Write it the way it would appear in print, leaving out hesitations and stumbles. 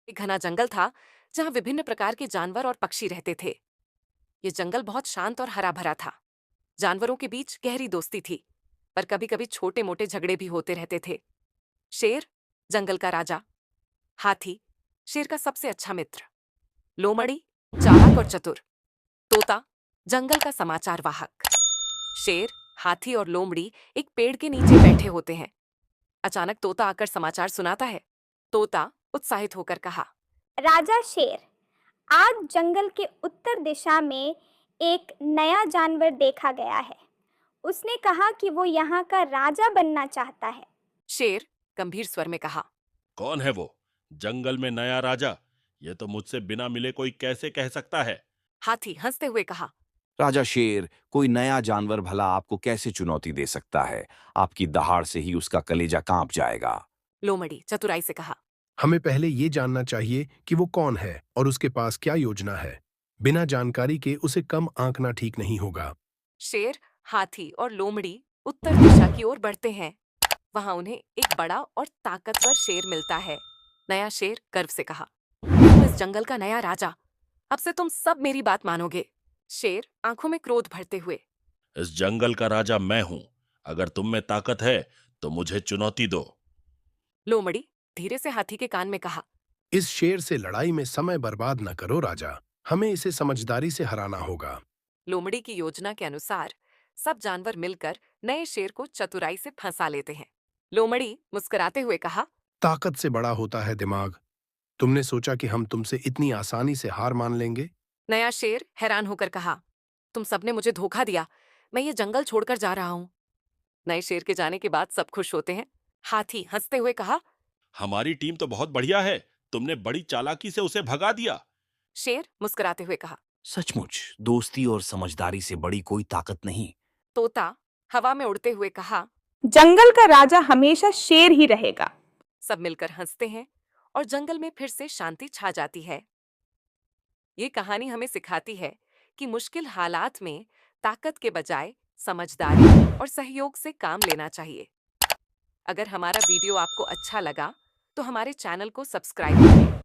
एक घना जंगल था जहां विभिन्न प्रकार के जानवर और पक्षी रहते थे। ये जंगल बहुत शांत और हरा भरा था। जानवरों के बीच गहरी दोस्ती थी, पर कभी कभी छोटे मोटे झगड़े भी होते रहते थे। शेर, जंगल का राजा। हाथी, शेर का सबसे अच्छा मित्र। लोमड़ी, चालाक और चतुर। तोता, जंगल का समाचार वाहक। शेर, हाथी और लोमड़ी एक पेड़ के नीचे बैठे होते हैं। अचानक तोता आकर समाचार सुनाता है। तोता उत्साहित होकर कहा, राजा शेर, आज जंगल के उत्तर दिशा में एक नया जानवर देखा गया है। उसने कहा कि वो यहाँ का राजा बनना चाहता है। शेर गंभीर स्वर में कहा। कौन है वो? जंगल में नया राजा? ये तो मुझसे बिना मिले कोई कैसे कह सकता है? हाथी हंसते हुए कहा। राजा शेर, कोई नया जानवर भला आपको कैसे चुनौती दे सकता है? आपकी दहाड़ से ही उसका कलेजा कांप जाएगा। लोमड़ी चतुराई से कहा। हमें पहले ये जानना चाहिए कि वो कौन है और उसके पास क्या योजना है। बिना जानकारी के उसे कम आंकना ठीक नहीं होगा। शेर, हाथी और लोमड़ी उत्तर दिशा की ओर बढ़ते हैं। वहां उन्हें एक बड़ा और ताकतवर शेर मिलता है। नया शेर गर्व से कहा, मैं हूं इस जंगल का नया राजा। अब से तुम सब मेरी बात मानोगे। शेर आंखों में क्रोध भरते हुए। इस जंगल का राजा मैं हूं। अगर तुम में ताकत है तो मुझे चुनौती दो। लोमड़ी धीरे से हाथी के कान में कहा। इस शेर से लड़ाई में समय बर्बाद न करो राजा। हमें इसे समझदारी से हराना होगा। लोमड़ी की योजना के अनुसार सब जानवर मिलकर नए शेर को चतुराई से फंसा लेते हैं। लोमड़ी मुस्कुराते हुए कहा। ताकत से बड़ा होता है दिमाग। तुमने सोचा कि हम तुमसे इतनी आसानी से हार मान लेंगे? नया शेर हैरान होकर कहा, तुम सबने मुझे धोखा दिया। मैं ये जंगल छोड़कर जा रहा हूँ। नए शेर के जाने के बाद सब खुश होते हैं। हाथी हंसते हुए कहा। हमारी टीम तो बहुत बढ़िया है। तुमने बड़ी चालाकी से उसे भगा दिया। शेर मुस्कुराते हुए कहा। सचमुच दोस्ती और समझदारी से बड़ी कोई ताकत नहीं। तोता हवा में उड़ते हुए कहा। जंगल का राजा हमेशा शेर ही रहेगा। सब मिलकर हंसते हैं और जंगल में फिर से शांति छा जाती है। ये कहानी हमें सिखाती है कि मुश्किल हालात में ताकत के बजाय समझदारी और सहयोग से काम लेना चाहिए। अगर हमारा वीडियो आपको अच्छा लगा तो हमारे चैनल को सब्सक्राइब करें